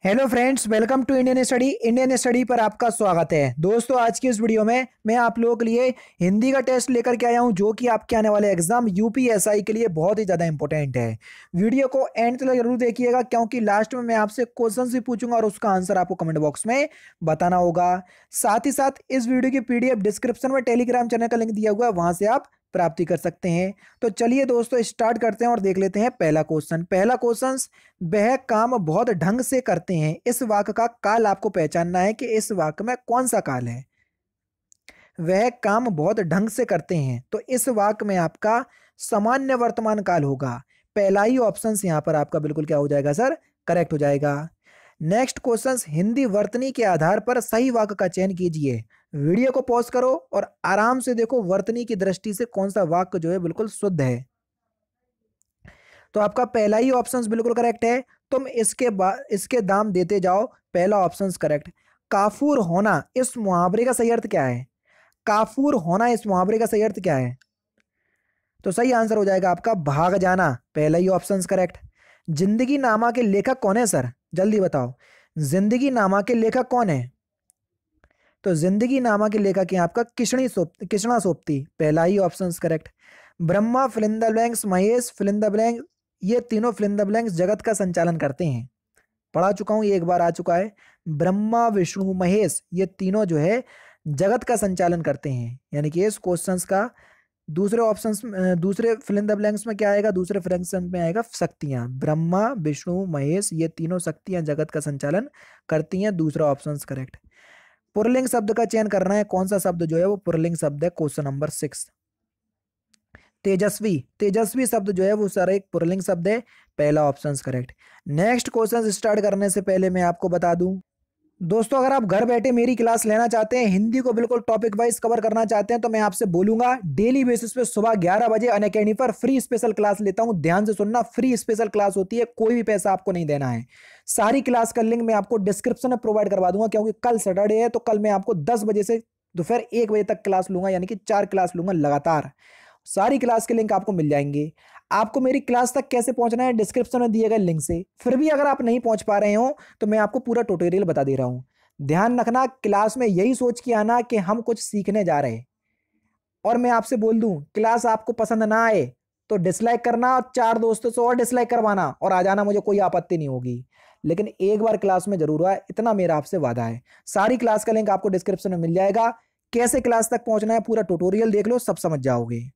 Hello friends, welcome to Indian study. Indian study पर आपका स्वागत है। दोस्तों, आज की इस वीडियो में मैं आप लोगों के लिए हिंदी का टेस्ट लेकर के आया हूं, जो कि आपके आने वाले एग्जाम यूपीएसआई के लिए बहुत ही ज़्यादा इंपॉर्टेंट है। वीडियो को एंड तक जरूर देखिएगा, क्योंकि लास्ट में मैं आपसे क्वेश्चन भी पूछूंगा और उसका आंसर आपको कमेंट बॉक्स में बताना होगा। साथ ही साथ इस वीडियो की पीडीएफ डिस्क्रिप्शन में टेलीग्राम चैनल का लिंक दिया हुआ है, वहां से आप प्राप्ति कर सकते हैं। तो चलिए दोस्तों, स्टार्ट करते हैं और देख लेते हैं पहला क्वेश्चन। पहला क्वेश्चन, वह काम बहुत ढंग से करते हैं। इस वाक्य का काल आपको पहचानना है कि इस वाक्य में कौन सा काल है। वह काम बहुत ढंग से करते हैं, तो इस वाक्य में आपका सामान्य वर्तमान काल होगा। पहला ही ऑप्शन यहाँ पर आपका बिल्कुल क्या हो जाएगा सर, करेक्ट हो जाएगा। नेक्स्ट क्वेश्चन, हिंदी वर्तनी के आधार पर सही वाक्य का चयन कीजिए। वीडियो को पॉज करो और आराम से देखो वर्तनी की दृष्टि से कौन सा वाक्य जो है बिल्कुल शुद्ध है। तो आपका पहला ही ऑप्शन बिल्कुल करेक्ट है। तुम इसके दाम देते जाओ, पहला ऑप्शन करेक्ट। काफूर होना इस मुहावरे का सही अर्थ क्या है? काफूर होना इस मुहावरे का सही अर्थ क्या है? तो सही आंसर हो जाएगा आपका भाग जाना, पहला ही ऑप्शन करेक्ट। जिंदगी नामा के लेखक कौन है सर, जल्दी बताओ। जिंदगी नामा के लेखक कौन है? तो जिंदगी नामा के लेखक है आपका कृष्णा सोपती, पहला ही option correct. Brahma fill in the blanks, Mahesh fill in the blank, ये तीनों फिल इन द ब्लैंक्स जगत का संचालन करते हैं। पढ़ा चुका हूं, ये एक बार आ चुका है। ब्रह्मा विष्णु महेश ये तीनों जो है जगत का संचालन करते हैं। यानी कि इस क्वेश्चंस का दूसरे ऑप्शंस दूसरे फिल इन द ब्लैंक्स में क्या आएगा? दूसरे फ्रैक्शन में आएगा शक्तियां। ब्रह्मा विष्णु महेश ये तीनों शक्तियां जगत का संचालन करती हैं, दूसरा ऑप्शन करेक्ट। पुरलिंग शब्द का चयन करना है, कौन सा शब्द जो है वो पुरलिंग शब्द है? Question number 6। तेजस्वी, तेजस्वी शब्द जो है वो सर एक पुरलिंग शब्द है, पहला option correct. Next question start करने से पहले मैं आपको बता दूं दोस्तों, अगर आप घर बैठे मेरी क्लास लेना चाहते हैं, हिंदी को बिल्कुल टॉपिक वाइज कवर करना चाहते हैं, तो मैं आपसे बोलूंगा डेली बेसिस पे सुबह 11 बजे अनअकैडमी पर फ्री स्पेशल क्लास लेता हूं। ध्यान से सुनना, फ्री स्पेशल क्लास होती है, कोई भी पैसा आपको नहीं देना है। सारी क्लास का लिंक मैं आपको डिस्क्रिप्शन में प्रोवाइड करवा दूंगा, क्योंकि कल सैटरडे है, तो कल मैं आपको 10 बजे से दोपहर 1 बजे तक क्लास लूंगा, यानी कि 4 क्लास लूंगा लगातार। सारी क्लास के लिंक आपको मिल जाएंगे। आपको मेरी क्लास तक कैसे पहुंचना है, डिस्क्रिप्शन में दिए गए लिंक से। फिर भी अगर आप नहीं पहुंच पा रहे हो तो मैं आपको पूरा ट्यूटोरियल बता दे रहा हूं। ध्यान रखना, क्लास में यही सोच के आना कि हम कुछ सीखने जा रहे हैं। और मैं आपसे बोल दूं, क्लास आपको पसंद ना आए तो डिसलाइक करना और 4 दोस्तों से और डिसलाइक करवाना और आ जाना, मुझे कोई आपत्ति नहीं होगी। लेकिन एक बार क्लास में जरूर आए, इतना मेरा आपसे वादा है। सारी क्लास का लिंक आपको डिस्क्रिप्शन में मिल जाएगा। कैसे क्लास तक पहुंचना है पूरा ट्यूटोरियल देख लो, सब समझ जाओगे।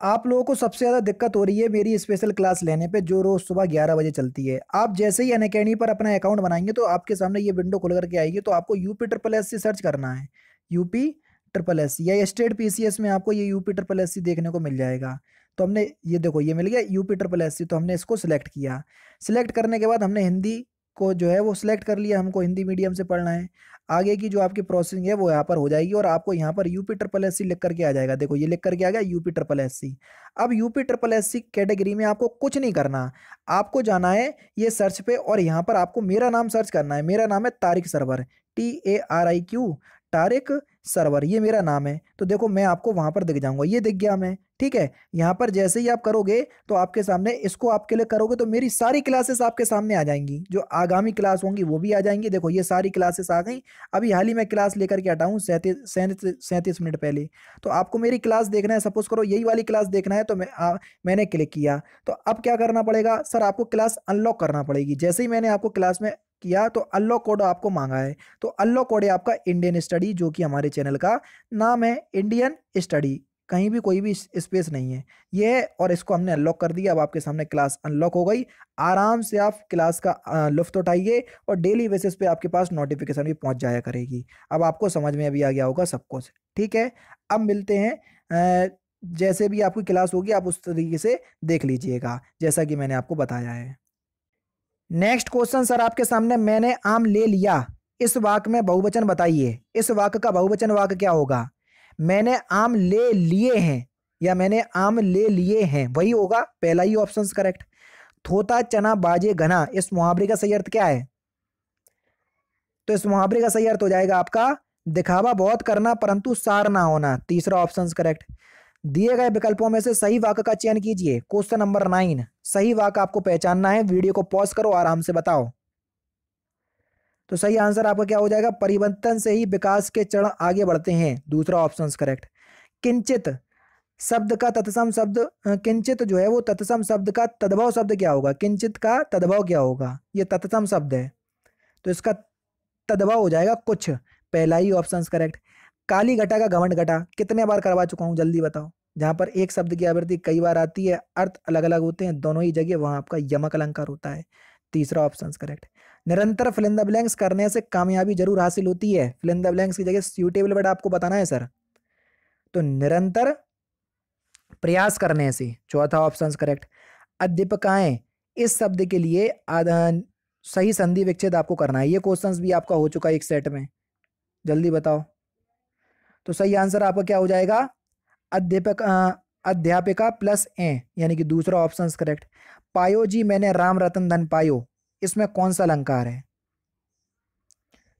आप लोगों को सबसे ज़्यादा दिक्कत हो रही है मेरी स्पेशल क्लास लेने पे, जो रोज़ सुबह 11 बजे चलती है। आप जैसे ही अनअकैडमी पर अपना अकाउंट बनाएंगे तो आपके सामने ये विंडो खुल करके आएगी, तो आपको UP triple S C search करना है। यूपी ट्रिपल एस सी या स्टेट पीसीएस में आपको ये यूपी ट्रिपल एस सी देखने को मिल जाएगा। तो हमने ये देखो, ये मिल गया यूपी ट्रिपल एस सी, तो हमने इसको सिलेक्ट किया। सिलेक्ट करने के बाद हमने हिंदी को जो है वो सिलेक्ट कर लिया, हमको हिंदी मीडियम से पढ़ना है। आगे की जो आपकी प्रोसेसिंग है वो यहाँ पर हो जाएगी और आपको यहाँ पर यूपी ट्रिपल एस सी लिख करके आ जाएगा। देखो, ये लिख करके आ गया यूपी ट्रिपल एस सी। अब UP triple S C category में आपको कुछ नहीं करना, आपको जाना है ये सर्च पे और यहाँ पर आपको मेरा नाम सर्च करना है। मेरा नाम है तारिक सरवर, TARIQ, तारिक सरवर, ये मेरा नाम है। तो देखो, मैं आपको वहां पर दिख जाऊंगा, ये दिख गया मैं, ठीक है। यहाँ पर जैसे ही आप करोगे तो आपके सामने इसको आप क्लिक करोगे तो मेरी सारी क्लासेस आपके सामने आ जाएंगी। जो आगामी क्लास होंगी वो भी आ जाएंगी। देखो, ये सारी क्लासेस आ गई। अभी हाल ही में क्लास लेकर के हटा हूँ 37 मिनट पहले। तो आपको मेरी क्लास देखना है, सपोज करो यही वाली क्लास देखना है, तो मैंने क्लिक किया। तो अब क्या करना पड़ेगा सर, आपको क्लास अनलॉक करना पड़ेगी। जैसे ही मैंने आपको क्लास में किया तो अनलॉक कोड आपको मांगा है। तो अनलॉक कोड है आपका इंडियन स्टडी, जो कि हमारे चैनल का नाम है इंडियन स्टडी, कहीं भी कोई भी स्पेस नहीं है ये है। और इसको हमने अनलॉक कर दिया। अब आपके सामने क्लास अनलॉक हो गई। आराम से आप क्लास का लुफ्त उठाइए और डेली बेसिस पे आपके पास नोटिफिकेशन भी पहुंच जाया करेगी। अब आपको समझ में अभी आ गया होगा सब कुछ, ठीक है। अब मिलते हैं, जैसे भी आपकी क्लास होगी आप उस तरीके से देख लीजिएगा, जैसा कि मैंने आपको बताया है। नेक्स्ट क्वेश्चन सर आपके सामने, मैंने आम ले लिया, इस वाक्य में बहुवचन बताइए। इस वाक्य का बहुवचन वाक्य क्या होगा? मैंने आम ले लिए हैं या मैंने आम ले लिए हैं, वही होगा, पहला ही ऑप्शन करेक्ट। थोता चना बाजे घना, इस मुहावरे का सही अर्थ क्या है? तो इस मुहावरे का सही अर्थ हो जाएगा आपका दिखावा बहुत करना परंतु सार ना होना, तीसरा ऑप्शन करेक्ट। दिए गए विकल्पों में से सही वाक्य का चयन कीजिए। क्वेश्चन नंबर 9, सही वाक्य आपको पहचानना है। वीडियो को पॉज करो, आराम से बताओ। तो सही आंसर आपका क्या हो जाएगा, परिवर्तन से ही विकास के चरण आगे बढ़ते हैं, दूसरा ऑप्शन करेक्ट। किंचित शब्द का तत्सम शब्द किंचित जो है वो तत्सम शब्द का तद्भव शब्द क्या होगा, किंचित का तद्भव क्या होगा, ये तत्सम शब्द है तो इसका तद्भव हो जाएगा कुछ, पहला ही ऑप्शन करेक्ट। काली घटा का घमंड घटा कितने बार करवा चुका हूं, जल्दी बताओ। जहां पर एक शब्द की आवृत्ति कई बार आती है, अर्थ अलग अलग होते हैं दोनों ही जगह, वहां आपका यमक अलंकार होता है, तीसरा ऑप्शन करेक्ट। निरंतर फिल इन द ब्लैंक्स करने से कामयाबी जरूर हासिल होती है, फिल इन द ब्लैंक्स की जगह सूटेबल वर्ड आपको बताना है सर, तो निरंतर प्रयास करने से, चौथा ऑप्शन करेक्ट। अध्यापकाएं इस शब्द के लिए सही संधि विच्छेद आपको करना है, ये क्वेश्चंस भी आपका हो चुका है एक सेट में, जल्दी बताओ। तो सही आंसर आपका क्या हो जाएगा, अध्यापक अध्यापिका प्लस ए, यानी कि दूसरा ऑप्शन करेक्ट। पायो जी मैंने राम रतन धन पायो, इसमें कौन सा अलंकार है,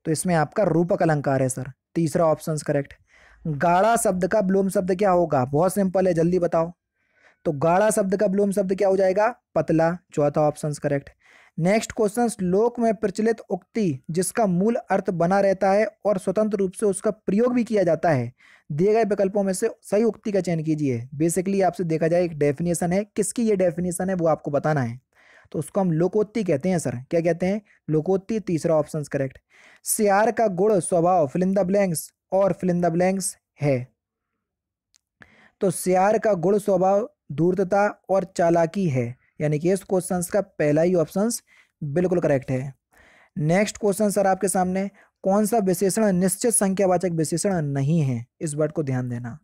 तो इसमें आपका रूपक अलंकार है सर, तीसरा ऑप्शन करेक्ट। गाढ़ा शब्द का विलोम शब्द क्या होगा, बहुत सिंपल है, जल्दी बताओ। तो गाढ़ा शब्द का विलोम शब्द क्या हो जाएगा, पतला, चौथा ऑप्शन करेक्ट। नेक्स्ट क्वेश्चन, श्लोक में प्रचलित उक्ति जिसका मूल अर्थ बना रहता है और स्वतंत्र रूप से उसका प्रयोग भी किया जाता है, दिए गए विकल्पों में से सही उक्ति का चयन कीजिए। बेसिकली आपसे देखा जाए एक डेफिनेशन है, किसकी ये डेफिनेशन है वो आपको बताना है, तो उसको हम लोकोक्ति कहते हैं सर, क्या कहते हैं, लोकोक्ति, तीसरा ऑप्शन करेक्ट। सियार का गुण स्वभाव फिल इन द ब्लैंक्स और फिल इन द ब्लैंक्स है, तो सियार का गुण स्वभाव धूर्तता और चालाकी है, यानी कि इस क्वेश्चन का पहला ही ऑप्शन बिल्कुल करेक्ट है। नेक्स्ट क्वेश्चन सर आपके सामने, कौन सा विशेषण निश्चित संख्यावाचक विशेषण नहीं है, इस वर्ड को ध्यान देना।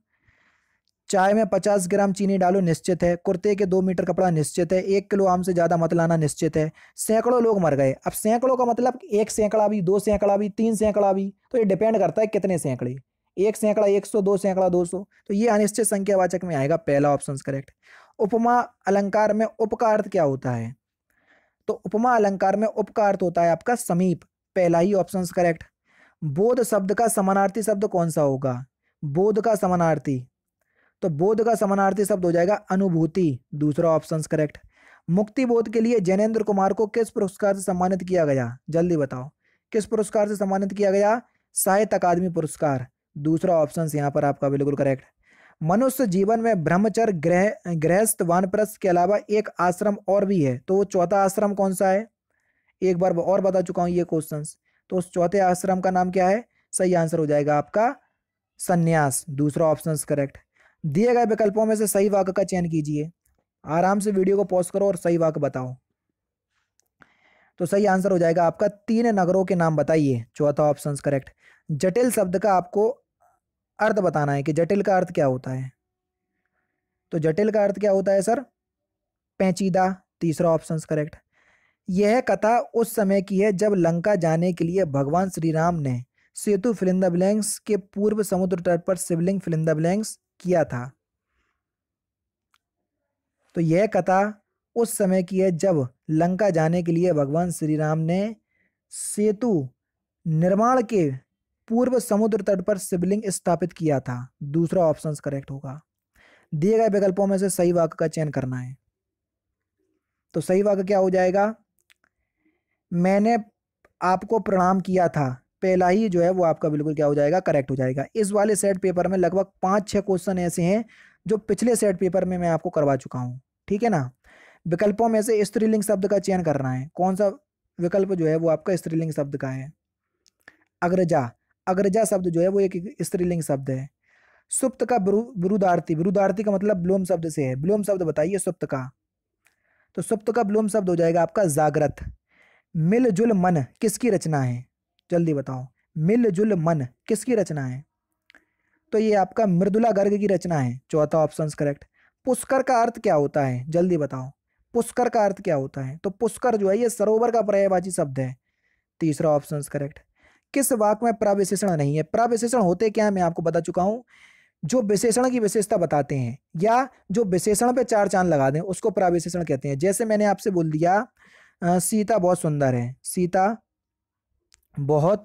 चाय में 50 ग्राम चीनी डालो निश्चित है, कुर्ते के 2 मीटर कपड़ा निश्चित है, 1 किलो आम से ज्यादा मत लाना निश्चित है, सैकड़ों लोग मर गए। अब सैकड़ों का मतलब 1 सैकड़ा भी, 2 सैकड़ा भी, 3 सैकड़ा भी, तो ये डिपेंड करता है कितने सैकड़े, 1 सैकड़ा 100, 2 सैकड़ा 200, तो ये अनिश्चित संख्यावाचक में आएगा, पहला ऑप्शन करेक्ट। उपमा अलंकार में उप का अर्थ क्या होता है, तो उपमा अलंकार में उप का अर्थ होता है आपका समीप, पहला ही ऑप्शन करेक्ट। बोध शब्द का समानार्थी शब्द कौन सा होगा, बोध का समानार्थी, तो बोध का समानार्थी शब्द हो जाएगा अनुभूति, दूसरा ऑप्शन करेक्ट। मुक्ति बोध के लिए जैनेन्द्र कुमार को किस पुरस्कार से सम्मानित किया गया, जल्दी बताओ, किस पुरस्कार से सम्मानित किया गया, साहित्य अकादमी पुरस्कार, दूसरा ऑप्शन यहाँ पर आपका बिल्कुल करेक्ट। मनुष्य जीवन में ब्रह्मचर्य गृहस्थ वानप्रस्थ के अलावा एक आश्रम और भी है, तो वो चौथा आश्रम कौन सा है, एक बार और बता चुका हूं ये क्वेश्चंस, तो उस चौथे आश्रम का नाम क्या है, सही आंसर हो जाएगा आपका संन्यास, दूसरा ऑप्शन करेक्ट। दिए गए विकल्पों में से सही वाक्य का चयन कीजिए, आराम से वीडियो को पॉज करो और सही वाक्य बताओ। तो सही आंसर हो जाएगा आपका 3 नगरों के नाम बताइए, चौथा ऑप्शन करेक्ट। जटिल शब्द का आपको अर्थ बताना है कि जटिल का अर्थ क्या होता है, तो जटिल का अर्थ क्या होता है सर, पेचीदा, तीसरा ऑप्शन करेक्ट। यह कथा उस समय की है जब लंका जाने के लिए भगवान श्री राम ने सेतु फिल इन द ब्लैंक्स के पूर्व समुद्र तट पर शिवलिंग फिल इन द ब्लैंक्स किया था, तो यह कथा उस समय की है जब लंका जाने के लिए भगवान श्री राम ने सेतु निर्माण के पूर्व समुद्र तट पर शिवलिंग स्थापित किया था, दूसरा ऑप्शन करेक्ट होगा। दिए गए विकल्पों में से सही वाक्य का चयन करना है, तो सही वाक्य क्या हो जाएगा, मैंने आपको प्रणाम किया था, पहला ही जो है वो आपका बिल्कुल क्या हो जाएगा, करेक्ट हो जाएगा। इस वाले सेट पेपर में लगभग 5-6 क्वेश्चन ऐसे हैं जो पिछले सेट पेपर में मैं आपको करवा चुका हूं, ठीक है ना। विकल्पों में से स्त्रीलिंग शब्द का चयन करना है, कौन सा विकल्प जो है वो आपका स्त्रीलिंग शब्द का है, अग्रजा, अग्रजा शब्द जो है वो एक स्त्रीलिंग शब्द है। सुप्त का विरुद्धार्थी, विरुद्धार्थी का मतलब विलोम शब्द से है, विलोम शब्द बताइए सुप्त का, तो सुप्त का विलोम शब्द हो जाएगा आपका जागृत। मिलजुल मन किसकी रचना है, जल्दी बताओ, मिलजुल मन किसकी रचना है, तो ये आपका मृदुला गर्ग की रचना है, चौथा ऑप्शन करेक्ट। पुष्कर का अर्थ क्या होता है, जल्दी बताओ, पुष्कर का अर्थ क्या होता है, तो पुष्कर जो है ये सरोवर का पर्यायवाची शब्द है, तीसरा ऑप्शन करेक्ट। किस वाक्य में प्रविशेषण नहीं है, प्रविशेषण होते क्या है मैं आपको बता चुका हूं, जो विशेषण की विशेषता बताते हैं या जो विशेषण पे 4 चांद लगा दें उसको प्रविशेषण कहते हैं। जैसे मैंने आपसे बोल दिया सीता बहुत सुंदर है, सीता बहुत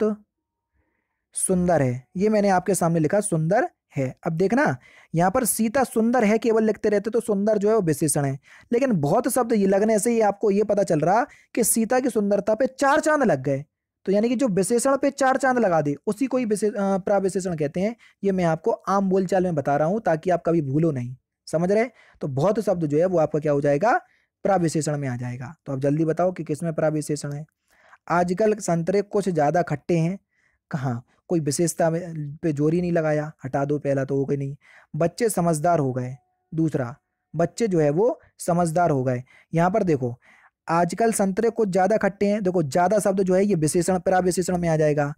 सुंदर है, ये मैंने आपके सामने लिखा सुंदर है। अब देखना यहाँ पर सीता सुंदर है केवल लिखते रहते तो सुंदर जो है वो विशेषण है, लेकिन बहुत शब्द ये लगने से ही आपको ये पता चल रहा कि सीता की सुंदरता पे 4 चांद लग गए, तो यानी कि जो विशेषण पे 4 चांद लगा दे उसी को ही प्रविशेषण कहते हैं। ये मैं आपको आम बोलचाल में बता रहा हूं ताकि आप कभी भूलो नहीं। समझ रहे? तो बहुत शब्द जो है वो आपका क्या हो जाएगा, प्रविशेषण में आ जाएगा। तो अब जल्दी बताओ कि किसमें प्रविशेषण है। आजकल संतरे कुछ ज्यादा खट्टे हैं, कहाँ कोई विशेषता पे जोर ही नहीं लगाया, हटा दो, पहला तो हो गई नहीं। बच्चे समझदार हो गए, दूसरा बच्चे जो है वो समझदार हो गए। यहाँ पर देखो आजकल संतरे कुछ ज्यादा खट्टे हैं, देखो ज्यादा शब्द जो है ये विशेषण प्रविशेषण में आ जाएगा।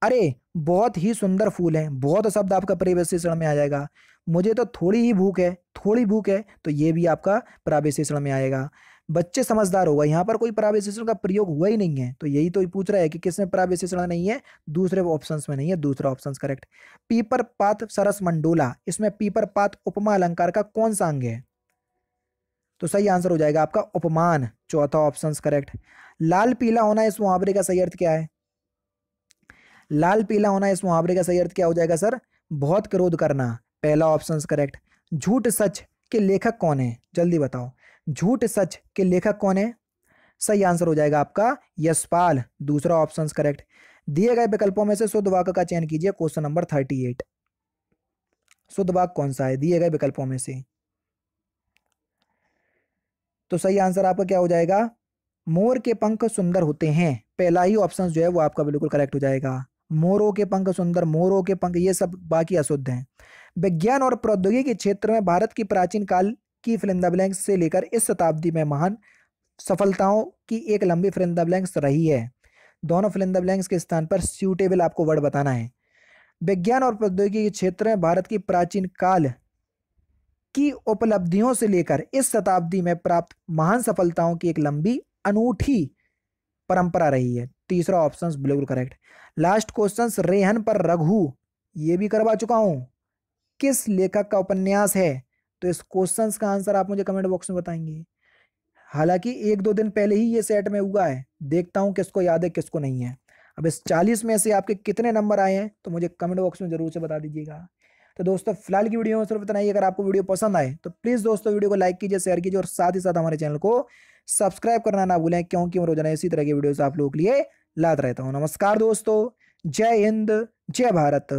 अरे बहुत ही सुंदर फूल है, बहुत शब्द आपका प्रविशेषण में आ जाएगा। मुझे तो थोड़ी ही भूख है, थोड़ी भूख है, तो ये भी आपका प्रविशेषण में आएगा। बच्चे समझदार होगा, यहाँ पर कोई प्रविशेषण का प्रयोग हुआ ही नहीं है, तो यही तो पूछ रहा है कि किसमें प्रविशेषण नहीं है, दूसरे ऑप्शंस में नहीं है, दूसरा ऑप्शन करेक्ट। पीपर पात सरस मंडोला, इसमें पीपर पात उपमा अलंकार का कौन सा अंग है? तो सही आंसर हो जाएगा आपका उपमान, चौथा ऑप्शन करेक्ट। लाल पीला होना इस मुहावरे का सही अर्थ क्या है? लाल पीला होना इस मुहावरे का सही अर्थ क्या हो जाएगा सर? बहुत क्रोध करना, पहला ऑप्शन करेक्ट। झूठ सच के लेखक कौन है? जल्दी बताओ, झूठ सच के लेखक कौन है? सही आंसर हो जाएगा आपका यशपाल, दूसरा ऑप्शन करेक्ट। दिए गए विकल्पों में से शुद्ध वाक्य का चयन कीजिए, क्वेश्चन नंबर 38। शुद्ध वाक्य कौन सा है दिए गए विकल्पों में से? तो सही आंसर आपका क्या हो जाएगा? मोर के पंख सुंदर होते हैं, पहला ही ऑप्शन जो है वो आपका बिल्कुल करेक्ट हो जाएगा। मोरों के पंख सुंदर, मोरों के पंख, ये सब बाकी अशुद्ध हैं। विज्ञान और प्रौद्योगिकी के क्षेत्र में भारत की प्राचीन काल की फिलिंदा ब्लैंक्स से लेकर इस शताब्दी में महान सफलताओं की एक लंबी फिलिंदा ब्लैंक्स रही है। दोनों फिलिंदा ब्लैंक्स के स्थान पर सूटेबल आपको वर्ड बताना है। विज्ञान और प्रौद्योगिकी के क्षेत्र में भारत की प्राचीन काल की उपलब्धियों से लेकर इस शताब्दी में प्राप्त महान सफलताओं की एक लंबी अनूठी परंपरा रही है, तीसरा ऑप्शन बिल्कुल करेक्ट। लास्ट क्वेश्चन, रेहन पर रघु, ये भी करवा चुका हूं, किस लेखक का उपन्यास है? तो इस क्वेश्चन का आंसर आप मुझे कमेंट बॉक्स में बताएंगे। हालांकि 1-2 दिन पहले ही ये सेट में हुआ है, देखता हूं किसको याद है किसको नहीं है। अब इस 40 में से आपके कितने नंबर आए हैं तो मुझे कमेंट बॉक्स में जरूर से बता दीजिएगा। तो दोस्तों फिलहाल की वीडियो में सिर्फ इतना ही। अगर आपको वीडियो पसंद आए तो प्लीज़ दोस्तों वीडियो को लाइक कीजिए, शेयर कीजिए और साथ ही साथ हमारे चैनल को सब्सक्राइब करना ना भूलें, क्योंकि मैं रोजाना इसी तरह की वीडियोस आप लोगों के लिए लाता रहता हूँ। नमस्कार दोस्तों, जय हिंद, जय भारत।